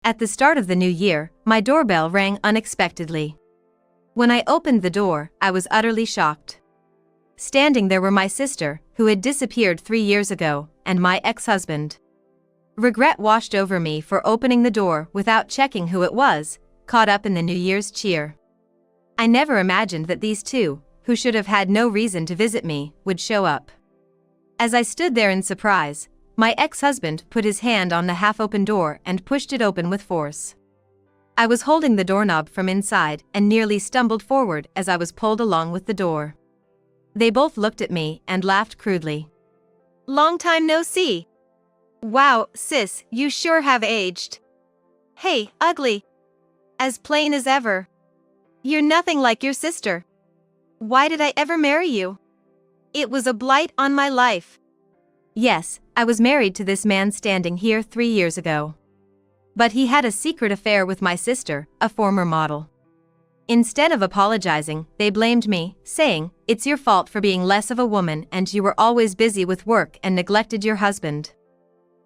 At the start of the new year, my doorbell rang unexpectedly. When I opened the door, I was utterly shocked. Standing there were my sister, who had disappeared 3 years ago, and my ex-husband. Regret washed over me for opening the door without checking who it was, caught up in the New Year's cheer. I never imagined that these two, who should have had no reason to visit me, would show up. As I stood there in surprise, my ex-husband put his hand on the half-open door and pushed it open with force. I was holding the doorknob from inside and nearly stumbled forward as I was pulled along with the door. They both looked at me and laughed crudely. "Long time no see. Wow, sis, you sure have aged. Hey, ugly. As plain as ever. You're nothing like your sister. Why did I ever marry you? It was a blight on my life." Yes, I was married to this man standing here 3 years ago. But he had a secret affair with my sister, a former model. Instead of apologizing, they blamed me, saying, "It's your fault for being less of a woman and you were always busy with work and neglected your husband."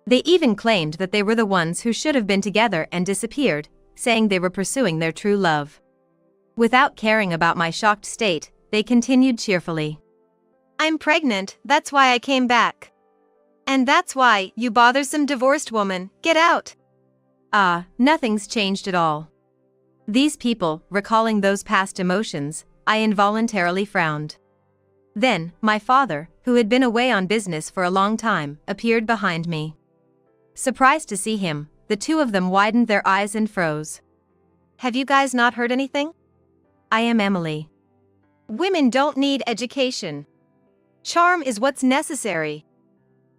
They even claimed that they were the ones who should have been together and disappeared, saying they were pursuing their true love. Without caring about my shocked state, they continued cheerfully. "I'm pregnant, that's why I came back. And that's why, you bothersome divorced woman, get out." Nothing's changed at all. These people, recalling those past emotions, I involuntarily frowned. Then, my father, who had been away on business for a long time, appeared behind me. Surprised to see him, the two of them widened their eyes and froze. "Have you guys not heard anything? I am Emily. Women don't need education. Charm is what's necessary,"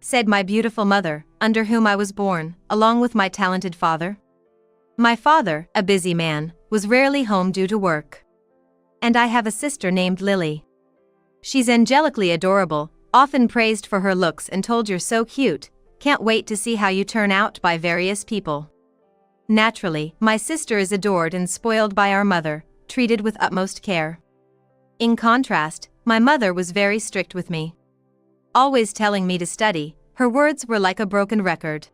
said my beautiful mother, under whom I was born, along with my talented father. My father, a busy man, was rarely home due to work. And I have a sister named Lily. She's angelically adorable, often praised for her looks and told you're so cute, can't wait to see how you turn out by various people. Naturally, my sister is adored and spoiled by our mother, treated with utmost care. In contrast, my mother was very strict with me. Always telling me to study, her words were like a broken record.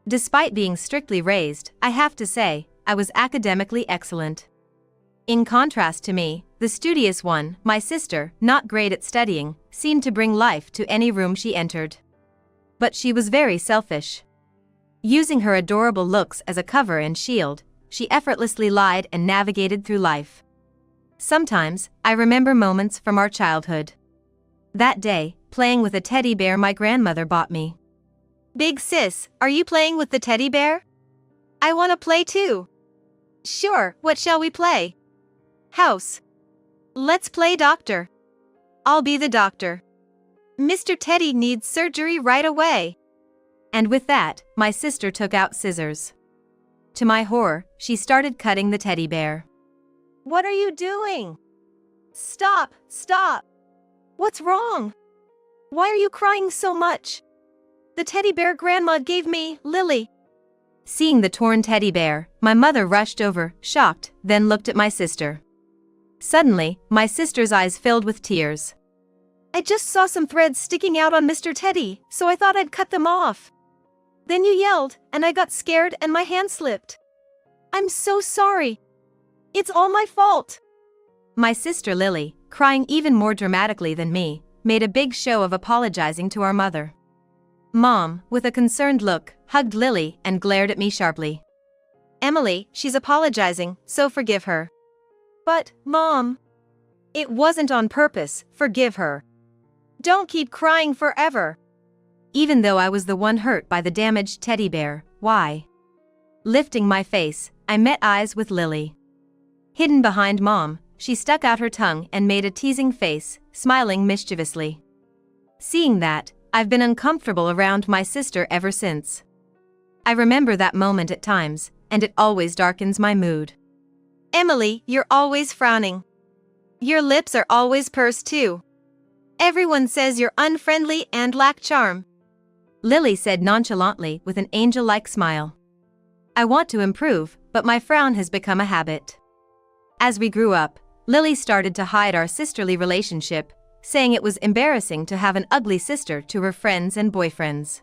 Despite being strictly raised, I have to say, I was academically excellent. In contrast to me, the studious one, my sister, not great at studying, seemed to bring life to any room she entered. But she was very selfish. Using her adorable looks as a cover and shield, she effortlessly lied and navigated through life. Sometimes, I remember moments from our childhood. That day, playing with a teddy bear my grandmother bought me. "Big sis, are you playing with the teddy bear? I want to play too." "Sure, what shall we play?" "House." "Let's play doctor." "I'll be the doctor." "Mr. Teddy needs surgery right away." And with that, my sister took out scissors. To my horror, she started cutting the teddy bear. "What are you doing? Stop, stop. What's wrong? Why are you crying so much?" "The teddy bear Grandma gave me, Lily." Seeing the torn teddy bear, my mother rushed over, shocked, then looked at my sister. Suddenly, my sister's eyes filled with tears. "I just saw some threads sticking out on Mr. Teddy, so I thought I'd cut them off. Then you yelled, and I got scared and my hand slipped. I'm so sorry. It's all my fault." My sister Lily, crying even more dramatically than me, made a big show of apologizing to our mother. Mom, with a concerned look, hugged Lily and glared at me sharply. "Emily, she's apologizing, so forgive her." "But, Mom, it wasn't on purpose, forgive her. Don't keep crying forever." Even though I was the one hurt by the damaged teddy bear, why? Lifting my face, I met eyes with Lily. Hidden behind Mom, she stuck out her tongue and made a teasing face, smiling mischievously. Seeing that, I've been uncomfortable around my sister ever since. I remember that moment at times, and it always darkens my mood. "Emily, you're always frowning. Your lips are always pursed too. Everyone says you're unfriendly and lack charm," Lily said nonchalantly with an angel-like smile. I want to improve, but my frown has become a habit. As we grew up, Lily started to hide our sisterly relationship, saying it was embarrassing to have an ugly sister to her friends and boyfriends.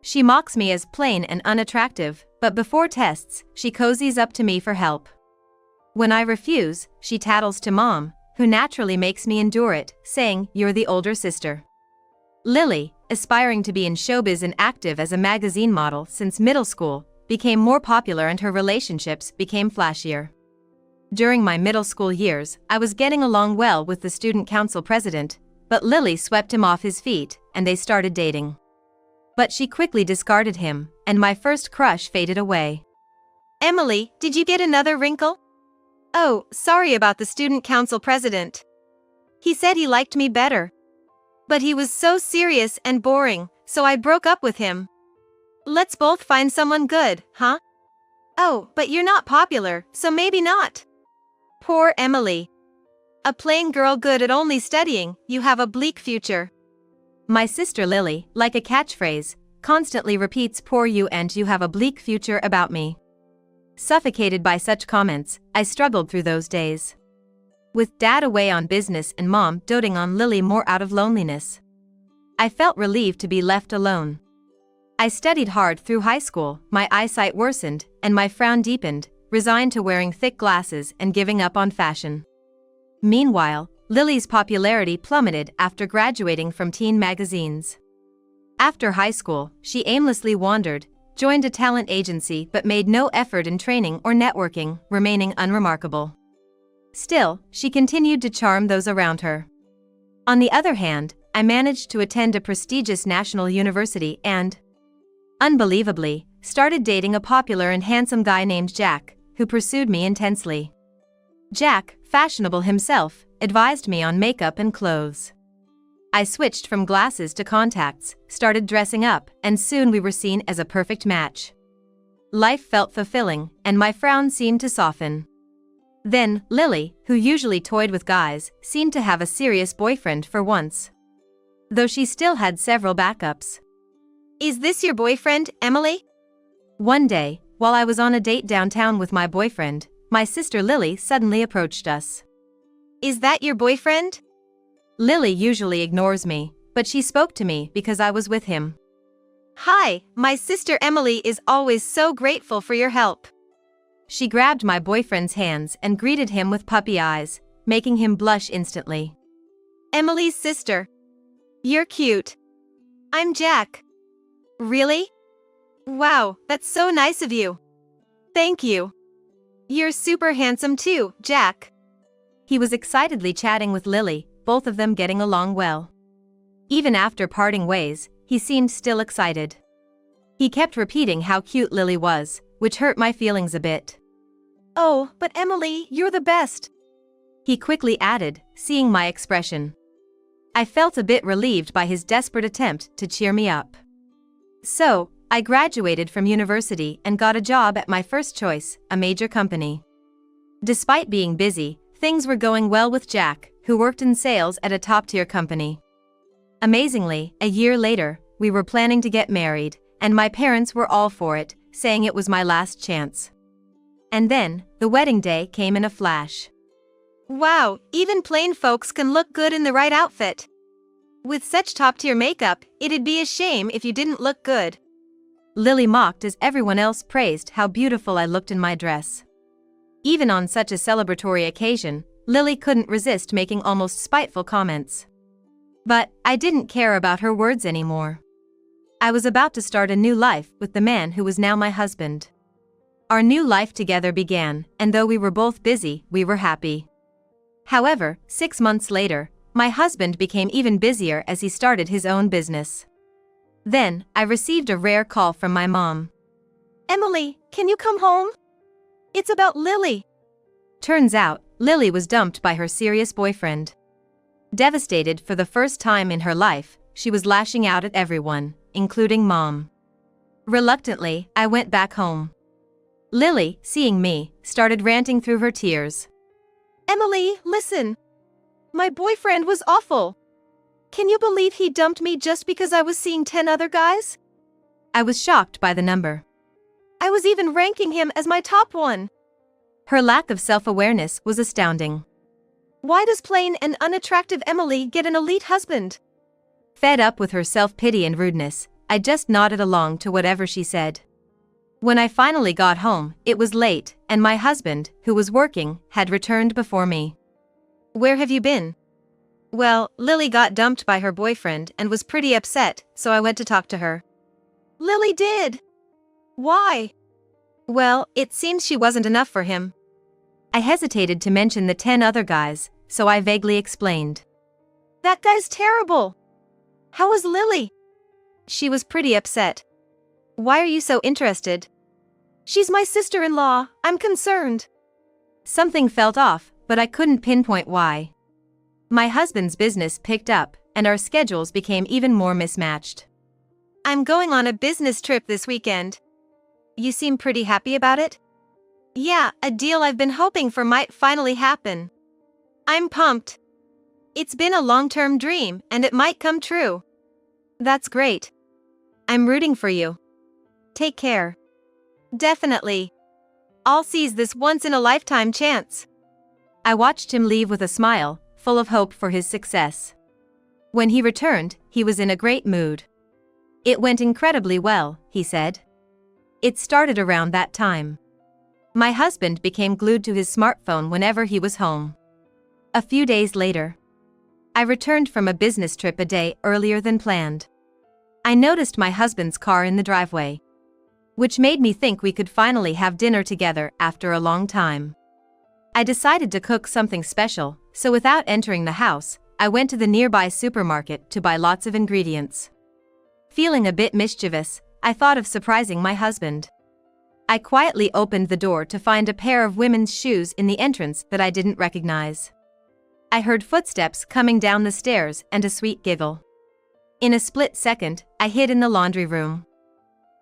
She mocks me as plain and unattractive, But before tests, she cozies up to me for help. When I refuse, she tattles to Mom, who naturally makes me endure it, saying, "You're the older sister." Lily, aspiring to be in showbiz and active as a magazine model since middle school, became more popular and her relationships became flashier. During my middle school years, I was getting along well with the student council president, but Lily swept him off his feet, and they started dating. But she quickly discarded him, and my first crush faded away. "Emily, did you get another wrinkle?" "Oh, sorry about the student council president. He said he liked me better. But he was so serious and boring, so I broke up with him. Let's both find someone good, huh?" "Oh, but you're not popular, so maybe not." Poor Emily. A plain girl good at only studying, you have a bleak future. My sister Lily, like a catchphrase, constantly repeats "poor you" and "you have a bleak future" about me. Suffocated by such comments, I struggled through those days. With Dad away on business and Mom doting on Lily more out of loneliness, I felt relieved to be left alone. I studied hard through high school, my eyesight worsened, and my frown deepened, resigned to wearing thick glasses and giving up on fashion. Meanwhile, Lily's popularity plummeted after graduating from teen magazines. After high school, she aimlessly wandered, joined a talent agency but made no effort in training or networking, remaining unremarkable. Still, she continued to charm those around her. On the other hand, I managed to attend a prestigious national university and, unbelievably, started dating a popular and handsome guy named Jack, who pursued me intensely. Jack, fashionable himself, advised me on makeup and clothes. I switched from glasses to contacts, started dressing up, and soon we were seen as a perfect match. Life felt fulfilling, and my frown seemed to soften. Then, Lily, who usually toyed with guys, seemed to have a serious boyfriend for once. Though she still had several backups. "Is this your boyfriend, Emily?" One day, while I was on a date downtown with my boyfriend, my sister Lily suddenly approached us. "Is that your boyfriend?" Lily usually ignores me, but she spoke to me because I was with him. "Hi, my sister Emily is always so grateful for your help." She grabbed my boyfriend's hands and greeted him with puppy eyes, making him blush instantly. "Emily's sister. You're cute." "I'm Jack." "Really? Wow, that's so nice of you." "Thank you. You're super handsome too, Jack." He was excitedly chatting with Lily, both of them getting along well. Even after parting ways, he seemed still excited. He kept repeating how cute Lily was, which hurt my feelings a bit. "Oh, but Emily, you're the best," he quickly added, seeing my expression. I felt a bit relieved by his desperate attempt to cheer me up. So, I graduated from university and got a job at my first choice, a major company. Despite being busy, things were going well with Jack, who worked in sales at a top-tier company. Amazingly, a year later, we were planning to get married, and my parents were all for it, saying it was my last chance. And then, the wedding day came in a flash. "Wow, even plain folks can look good in the right outfit. With such top-tier makeup, it'd be a shame if you didn't look good." Lily mocked as everyone else praised how beautiful I looked in my dress. Even on such a celebratory occasion, Lily couldn't resist making almost spiteful comments. But I didn't care about her words anymore. I was about to start a new life with the man who was now my husband. Our new life together began, and though we were both busy, we were happy. However, 6 months later, my husband became even busier as he started his own business. Then, I received a rare call from my mom. "Emily, can you come home? It's about Lily." Turns out, Lily was dumped by her serious boyfriend. Devastated for the first time in her life, she was lashing out at everyone, including Mom. Reluctantly, I went back home. Lily, seeing me, started ranting through her tears. "Emily, listen. My boyfriend was awful. Can you believe he dumped me just because I was seeing 10 other guys?" I was shocked by the number. I was even ranking him as my top one. Her lack of self-awareness was astounding. Why does plain and unattractive Emily get an elite husband? Fed up with her self-pity and rudeness, I just nodded along to whatever she said. When I finally got home, it was late, and my husband, who was working, had returned before me. "Where have you been?" "Well, Lily got dumped by her boyfriend and was pretty upset, so I went to talk to her." Lily did? Why? "Well, it seems she wasn't enough for him." I hesitated to mention the 10 other guys, so I vaguely explained. That guy's terrible. How was Lily? She was pretty upset. "Why are you so interested?" She's my sister-in-law, I'm concerned. Something felt off, but I couldn't pinpoint why. My husband's business picked up, and our schedules became even more mismatched. "I'm going on a business trip this weekend." "You seem pretty happy about it?" "Yeah, a deal I've been hoping for might finally happen. I'm pumped. It's been a long-term dream, and it might come true." "That's great. I'm rooting for you. Take care." "Definitely. I'll seize this once-in-a-lifetime chance." I watched him leave with a smile, full of hope for his success. When he returned, he was in a great mood. "It went incredibly well," he said. It started around that time. My husband became glued to his smartphone whenever he was home. A few days later, I returned from a business trip a day earlier than planned. I noticed my husband's car in the driveway, which made me think we could finally have dinner together after a long time. I decided to cook something special, so without entering the house, I went to the nearby supermarket to buy lots of ingredients. Feeling a bit mischievous, I thought of surprising my husband. I quietly opened the door to find a pair of women's shoes in the entrance that I didn't recognize. I heard footsteps coming down the stairs and a sweet giggle. In a split second, I hid in the laundry room.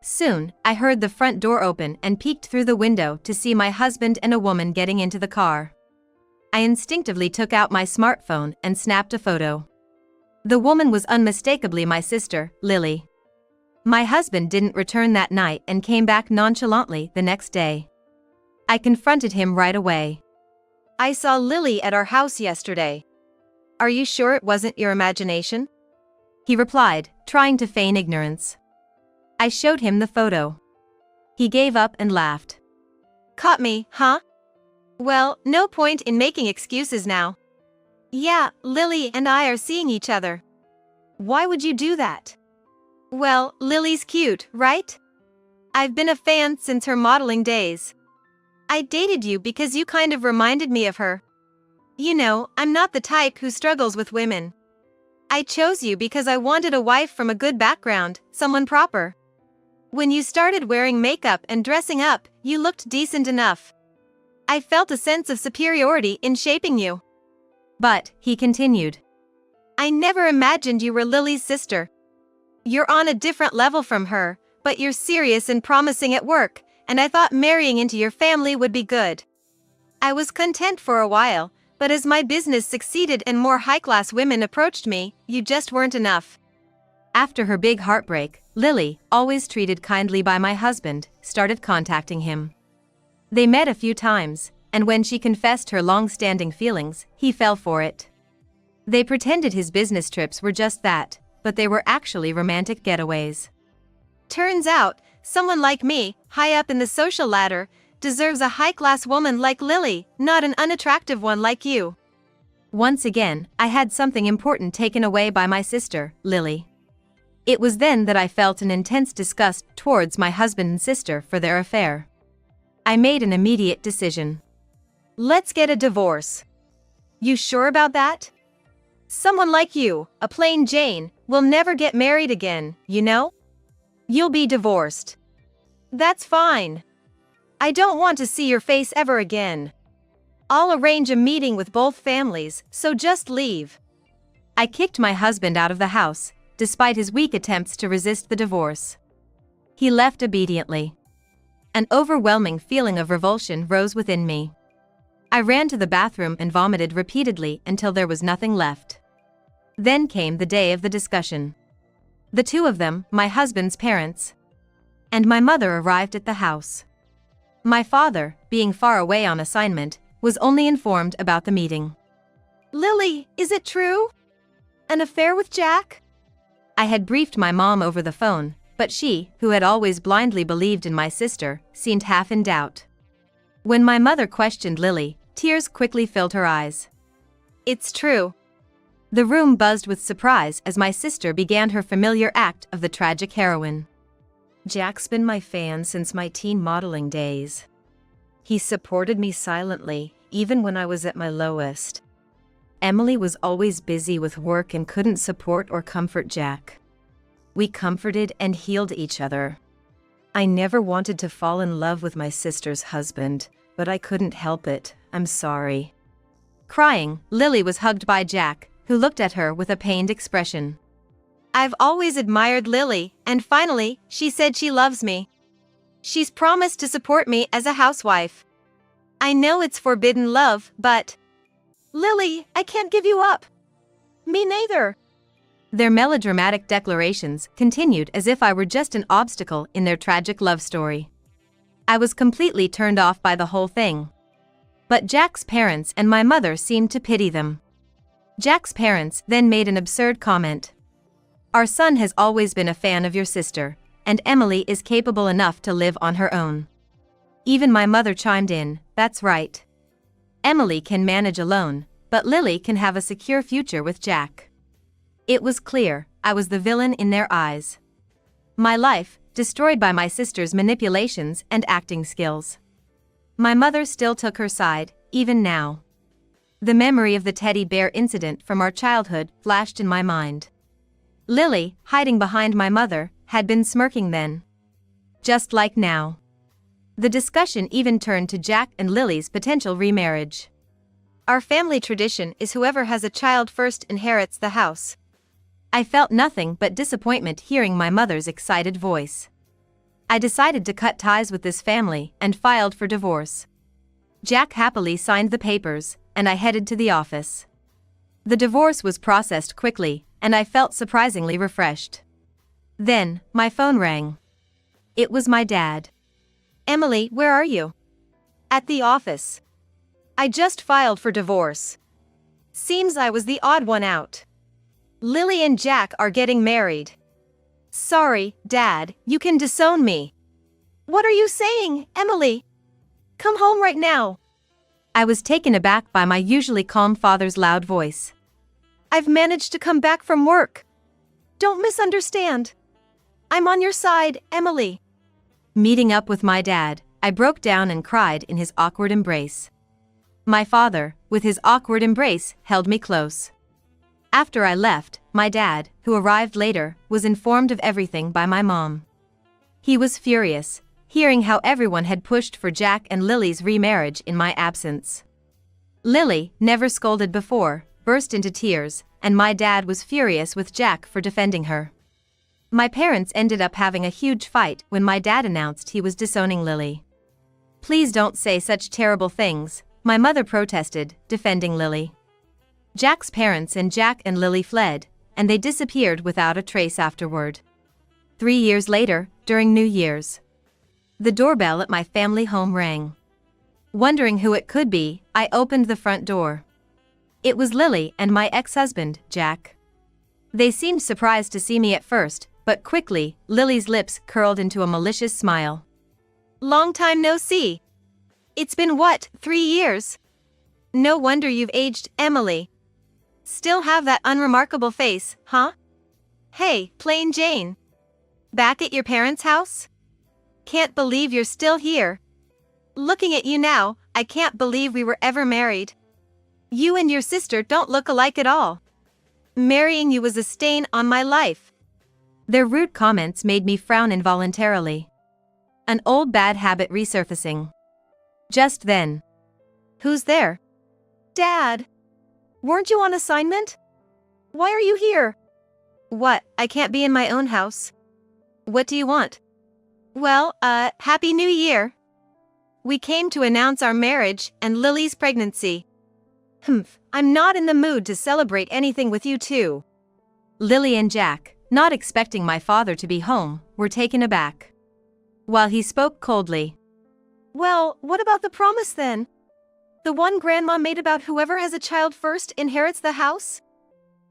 Soon, I heard the front door open and peeked through the window to see my husband and a woman getting into the car. I instinctively took out my smartphone and snapped a photo. The woman was unmistakably my sister, Lily. My husband didn't return that night and came back nonchalantly the next day. I confronted him right away. "I saw Lily at our house yesterday. Are you sure it wasn't your imagination?" he replied, trying to feign ignorance. I showed him the photo. He gave up and laughed. "Caught me, huh? Well, no point in making excuses now. Yeah, Lily and I are seeing each other." "Why would you do that?" "Well, Lily's cute, right? I've been a fan since her modeling days. I dated you because you kind of reminded me of her. You know, I'm not the type who struggles with women. I chose you because I wanted a wife from a good background, someone proper. When you started wearing makeup and dressing up, you looked decent enough. I felt a sense of superiority in shaping you." "But," he continued, "I never imagined you were Lily's sister. You're on a different level from her, but you're serious and promising at work, and I thought marrying into your family would be good. I was content for a while, but as my business succeeded and more high-class women approached me, you just weren't enough." After her big heartbreak, Lily, always treated kindly by my husband, started contacting him. They met a few times, and when she confessed her long-standing feelings, he fell for it. They pretended his business trips were just that, but they were actually romantic getaways. "Turns out, someone like me, high up in the social ladder, deserves a high-class woman like Lily, not an unattractive one like you." Once again, I had something important taken away by my sister, Lily. It was then that I felt an intense disgust towards my husband and sister for their affair. I made an immediate decision. "Let's get a divorce." "You sure about that? Someone like you, a plain Jane, will never get married again, you know? You'll be divorced." "That's fine. I don't want to see your face ever again. I'll arrange a meeting with both families, so just leave." I kicked my husband out of the house, despite his weak attempts to resist the divorce. He left obediently. An overwhelming feeling of revulsion rose within me. I ran to the bathroom and vomited repeatedly until there was nothing left. Then came the day of the discussion. The two of them, my husband's parents, and my mother arrived at the house. My father, being far away on assignment, was only informed about the meeting. "Lily, is it true? An affair with Jack?" I had briefed my mom over the phone, but she, who had always blindly believed in my sister, seemed half in doubt. When my mother questioned Lily, tears quickly filled her eyes. It's true. The room buzzed with surprise as my sister began her familiar act of the tragic heroine. Jack's been my fan since my teen modeling days. He supported me silently, even when I was at my lowest. Emily was always busy with work and couldn't support or comfort Jack. We comforted and healed each other. I never wanted to fall in love with my sister's husband, but I couldn't help it. I'm sorry. Crying, Lily was hugged by Jack, who looked at her with a pained expression. I've always admired Lily, and finally, she said she loves me. She's promised to support me as a housewife. I know it's forbidden love, but... Lily, I can't give you up. Me neither. Their melodramatic declarations continued as if I were just an obstacle in their tragic love story. I was completely turned off by the whole thing. But Jack's parents and my mother seemed to pity them. Jack's parents then made an absurd comment. Our son has always been a fan of your sister, and Emily is capable enough to live on her own. Even my mother chimed in, that's right. Emily can manage alone, but Lily can have a secure future with Jack. It was clear, I was the villain in their eyes. My life, destroyed by my sister's manipulations and acting skills. My mother still took her side, even now. The memory of the teddy bear incident from our childhood flashed in my mind. Lily, hiding behind my mother, had been smirking then. Just like now. The discussion even turned to Jack and Lily's potential remarriage. Our family tradition is whoever has a child first inherits the house. I felt nothing but disappointment hearing my mother's excited voice. I decided to cut ties with this family and filed for divorce. Jack happily signed the papers, and I headed to the office. The divorce was processed quickly, and I felt surprisingly refreshed. Then, my phone rang. It was my dad. Emily, where are you? At the office. I just filed for divorce. Seems I was the odd one out. Lily and Jack are getting married. Sorry, Dad, you can disown me. What are you saying, Emily? Come home right now. I was taken aback by my usually calm father's loud voice. I've managed to come back from work. Don't misunderstand. I'm on your side, Emily. Meeting up with my dad, I broke down and cried in his awkward embrace. My father, with his awkward embrace, held me close. After I left, my dad, who arrived later, was informed of everything by my mom. He was furious, hearing how everyone had pushed for Jack and Lily's remarriage in my absence. Lily, never scolded before, burst into tears, and my dad was furious with Jack for defending her. My parents ended up having a huge fight when my dad announced he was disowning Lily. Please don't say such terrible things, my mother protested, defending Lily. Jack's parents and Jack and Lily fled, and they disappeared without a trace afterward. 3 years later, during New Year's, the doorbell at my family home rang. Wondering who it could be, I opened the front door. It was Lily and my ex-husband, Jack. They seemed surprised to see me at first, but quickly, Lily's lips curled into a malicious smile. Long time no see. It's been what, 3 years? No wonder you've aged, Emily. Still have that unremarkable face, huh? Hey, plain Jane. Back at your parents' house? Can't believe you're still here. Looking at you now, I can't believe we were ever married. You and your sister don't look alike at all. Marrying you was a stain on my life. Their rude comments made me frown involuntarily. An old bad habit resurfacing. Just then. Who's there? Dad. Weren't you on assignment? Why are you here? What, I can't be in my own house? What do you want? Well, Happy New Year. We came to announce our marriage and Lily's pregnancy. I'm not in the mood to celebrate anything with you two. Lily and Jack, not expecting my father to be home, were taken aback. While he spoke coldly. Well, what about the promise then? The one Grandma made about whoever has a child first inherits the house?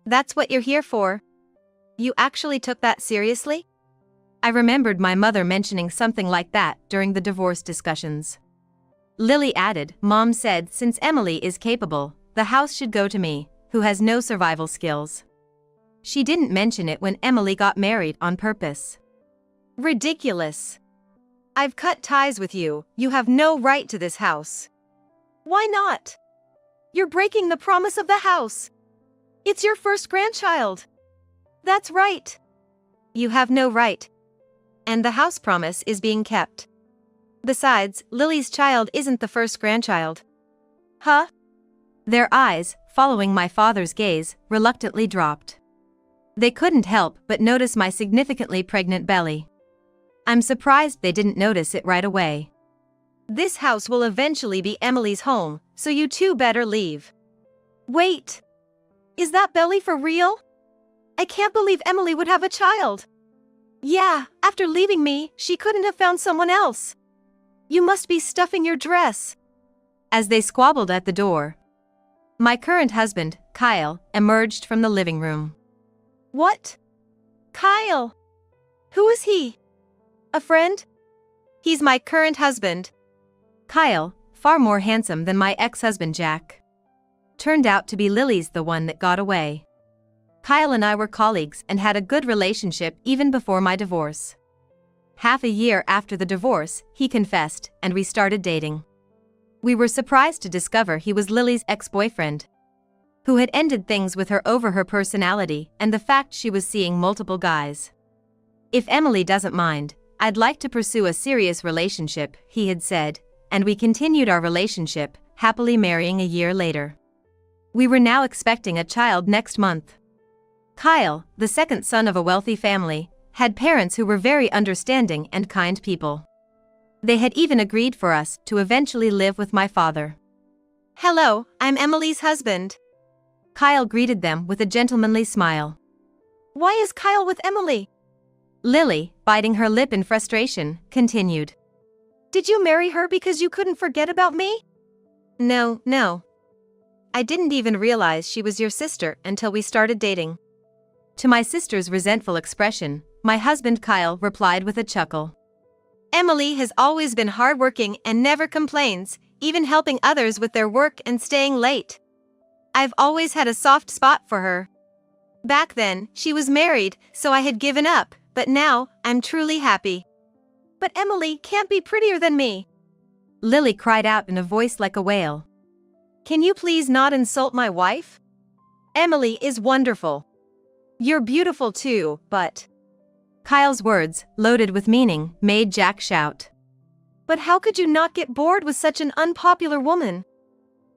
That's what you're here for. You actually took that seriously? I remembered my mother mentioning something like that during the divorce discussions. Lily added, Mom said since Emily is capable, the house should go to me, who has no survival skills. She didn't mention it when Emily got married on purpose. Ridiculous. I've cut ties with you, you have no right to this house. Why not? You're breaking the promise of the house. It's your first grandchild. That's right. You have no right. And the house promise is being kept. Besides, Lily's child isn't the first grandchild. Huh? Their eyes, following my father's gaze, reluctantly dropped. They couldn't help but notice my significantly pregnant belly. I'm surprised they didn't notice it right away. This house will eventually be Emily's home, so you two better leave. Wait. Is that belly for real? I can't believe Emily would have a child. Yeah, after leaving me, she couldn't have found someone else. You must be stuffing your dress. As they squabbled at the door, my current husband, Kyle, emerged from the living room. What? Kyle? Who is he? A friend? He's my current husband. Kyle, far more handsome than my ex-husband Jack. Turned out to be Lily's the one that got away. Kyle and I were colleagues and had a good relationship even before my divorce. Half a year after the divorce, he confessed, and we started dating. We were surprised to discover he was Lily's ex-boyfriend, who had ended things with her over her personality and the fact she was seeing multiple guys. If Emily doesn't mind, I'd like to pursue a serious relationship, he had said, and we continued our relationship, happily marrying a year later. We were now expecting a child next month. Kyle, the second son of a wealthy family, had parents who were very understanding and kind people. They had even agreed for us to eventually live with my father. Hello, I'm Emily's husband. Kyle greeted them with a gentlemanly smile. Why is Kyle with Emily? Lily, biting her lip in frustration, continued. Did you marry her because you couldn't forget about me? No. I didn't even realize she was your sister until we started dating. To my sister's resentful expression, my husband Kyle replied with a chuckle. Emily has always been hardworking and never complains, even helping others with their work and staying late. I've always had a soft spot for her. Back then, she was married, so I had given up, but now, I'm truly happy. But Emily can't be prettier than me. Lily cried out in a voice like a wail. Can you please not insult my wife? Emily is wonderful. You're beautiful too, but... Kyle's words, loaded with meaning, made Jack shout. But how could you not get bored with such an unpopular woman?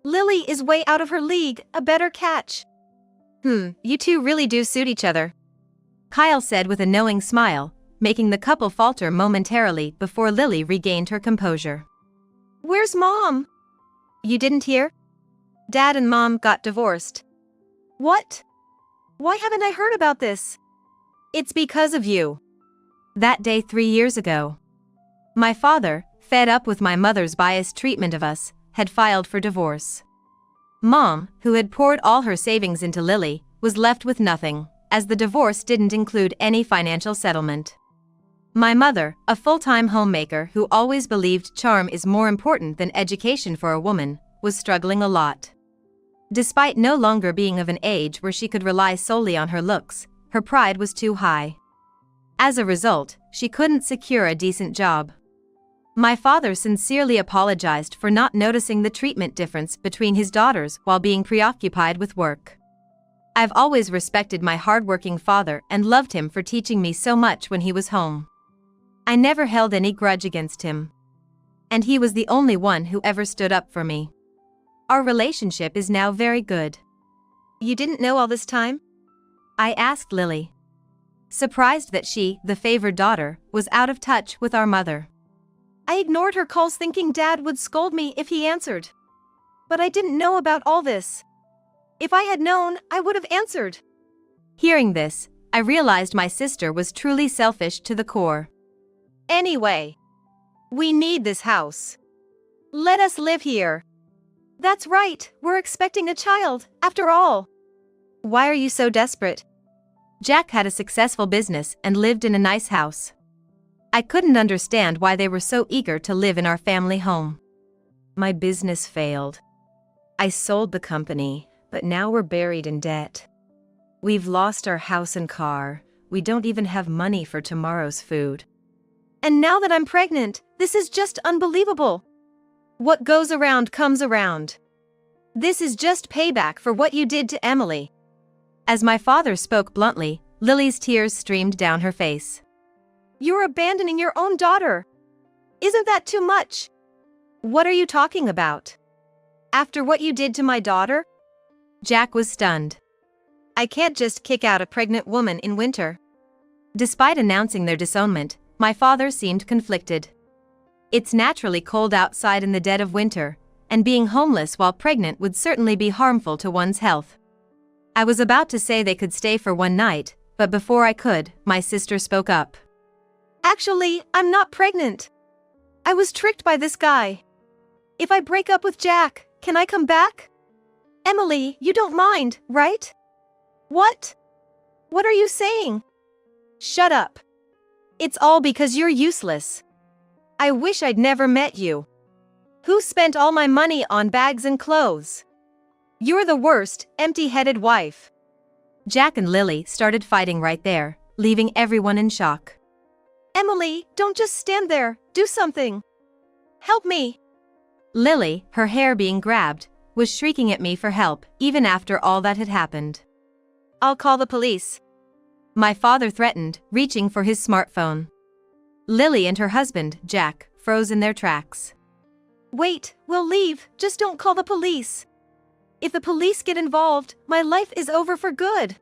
Lily is way out of her league, a better catch. You two really do suit each other, Kyle said with a knowing smile, making the couple falter momentarily before Lily regained her composure. Where's Mom? You didn't hear? Dad and Mom got divorced. What? Why haven't I heard about this? It's because of you. That day 3 years ago, my father, fed up with my mother's biased treatment of us, had filed for divorce. Mom, who had poured all her savings into Lily, was left with nothing, as the divorce didn't include any financial settlement. My mother, a full-time homemaker who always believed charm is more important than education for a woman, was struggling a lot. Despite no longer being of an age where she could rely solely on her looks, her pride was too high. As a result, she couldn't secure a decent job. My father sincerely apologized for not noticing the treatment difference between his daughters while being preoccupied with work. I've always respected my hardworking father and loved him for teaching me so much when he was home. I never held any grudge against him. And he was the only one who ever stood up for me. Our relationship is now very good. You didn't know all this time? I asked Lily, surprised that she, the favored daughter, was out of touch with our mother. I ignored her calls thinking Dad would scold me if he answered. But I didn't know about all this. If I had known, I would have answered. Hearing this, I realized my sister was truly selfish to the core. Anyway, we need this house. Let us live here. That's right, we're expecting a child, after all. Why are you so desperate? Jack had a successful business and lived in a nice house. I couldn't understand why they were so eager to live in our family home. My business failed. I sold the company, but now we're buried in debt. We've lost our house and car. We don't even have money for tomorrow's food. And now that I'm pregnant, this is just unbelievable. What goes around comes around. This is just payback for what you did to Emily. As my father spoke bluntly, Lily's tears streamed down her face. You're abandoning your own daughter. Isn't that too much? What are you talking about? After what you did to my daughter? Jack was stunned. I can't just kick out a pregnant woman in winter. Despite announcing their disownment, my father seemed conflicted. It's naturally cold outside in the dead of winter, and being homeless while pregnant would certainly be harmful to one's health. I was about to say they could stay for one night, but before I could, my sister spoke up. Actually, I'm not pregnant. I was tricked by this guy. If I break up with Jack, can I come back? Emily, you don't mind, right? What? What are you saying? Shut up. It's all because you're useless. I wish I'd never met you. Who spent all my money on bags and clothes? You're the worst, empty-headed wife. Jack and Lily started fighting right there, leaving everyone in shock. Emily, don't just stand there, do something. Help me. Lily, her hair being grabbed, was shrieking at me for help, even after all that had happened. I'll call the police. My father threatened, reaching for his smartphone. Lily and her husband, Jack, froze in their tracks. Wait, we'll leave, just don't call the police. If the police get involved, my life is over for good.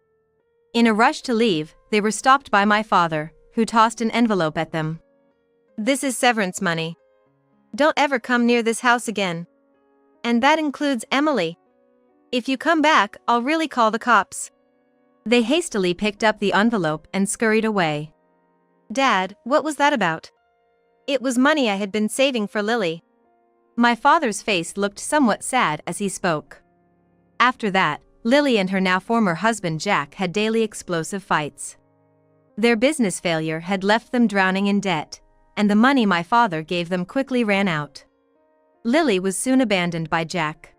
In a rush to leave, they were stopped by my father, who tossed an envelope at them. This is severance money. Don't ever come near this house again. And that includes Emily. If you come back, I'll really call the cops. They hastily picked up the envelope and scurried away. Dad, what was that about? It was money I had been saving for Lily. My father's face looked somewhat sad as he spoke. After that, Lily and her now former husband Jack had daily explosive fights. Their business failure had left them drowning in debt, and the money my father gave them quickly ran out. Lily was soon abandoned by Jack.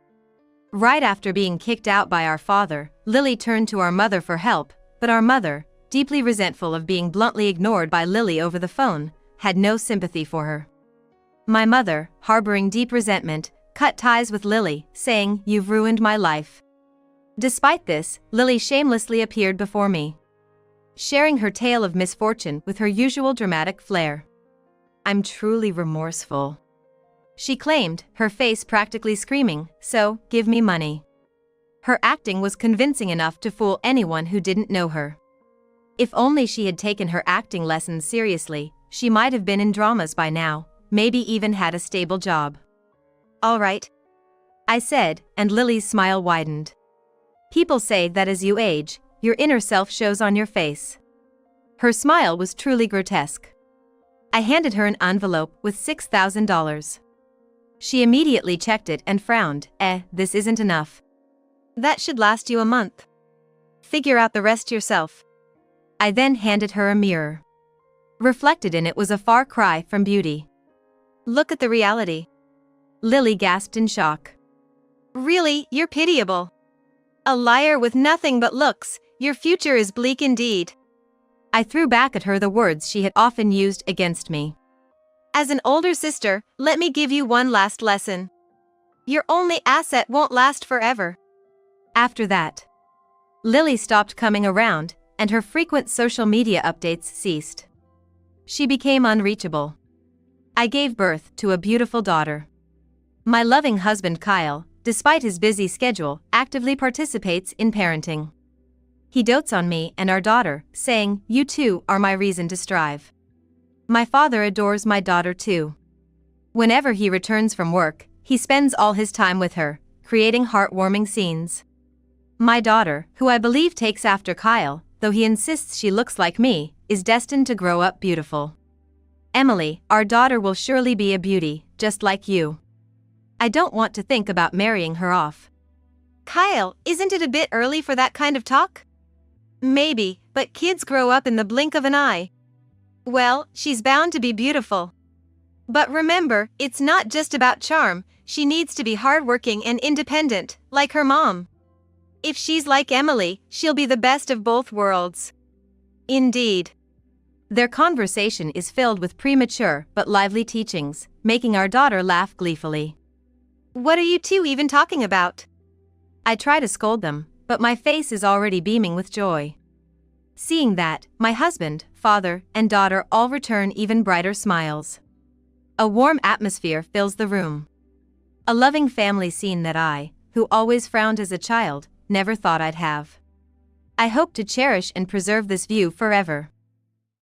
Right after being kicked out by our father, Lily turned to our mother for help, but our mother, deeply resentful of being bluntly ignored by Lily over the phone, had no sympathy for her. My mother, harboring deep resentment, cut ties with Lily, saying, "You've ruined my life." Despite this, Lily shamelessly appeared before me, sharing her tale of misfortune with her usual dramatic flair. "I'm truly remorseful," she claimed, her face practically screaming, "So, give me money." Her acting was convincing enough to fool anyone who didn't know her. If only she had taken her acting lessons seriously, she might have been in dramas by now, maybe even had a stable job. All right, I said, and Lily's smile widened. People say that as you age, your inner self shows on your face. Her smile was truly grotesque. I handed her an envelope with $6,000. She immediately checked it and frowned. This isn't enough. That should last you a month. Figure out the rest yourself. I then handed her a mirror. Reflected in it was a far cry from beauty. Look at the reality. Lily gasped in shock. Really, you're pitiable. A liar with nothing but looks, your future is bleak indeed. I threw back at her the words she had often used against me. As an older sister, let me give you one last lesson. Your only asset won't last forever. After that, Lily stopped coming around, and her frequent social media updates ceased. She became unreachable. I gave birth to a beautiful daughter. My loving husband Kyle, despite his busy schedule, actively participates in parenting. He dotes on me and our daughter, saying, "You two are my reason to strive." My father adores my daughter too. Whenever he returns from work, he spends all his time with her, creating heartwarming scenes. My daughter, who I believe takes after Kyle, though he insists she looks like me, is destined to grow up beautiful. Emily, our daughter, will surely be a beauty, just like you. I don't want to think about marrying her off. Kyle, isn't it a bit early for that kind of talk? Maybe, but kids grow up in the blink of an eye. Well, she's bound to be beautiful. But remember, it's not just about charm, she needs to be hardworking and independent, like her mom. If she's like Emily, she'll be the best of both worlds. Indeed. Their conversation is filled with premature but lively teachings, making our daughter laugh gleefully. What are you two even talking about? I try to scold them, but my face is already beaming with joy. Seeing that, my husband, father, and daughter all return even brighter smiles. A warm atmosphere fills the room. A loving family scene that I, who always frowned as a child, never thought I'd have. I hope to cherish and preserve this view forever.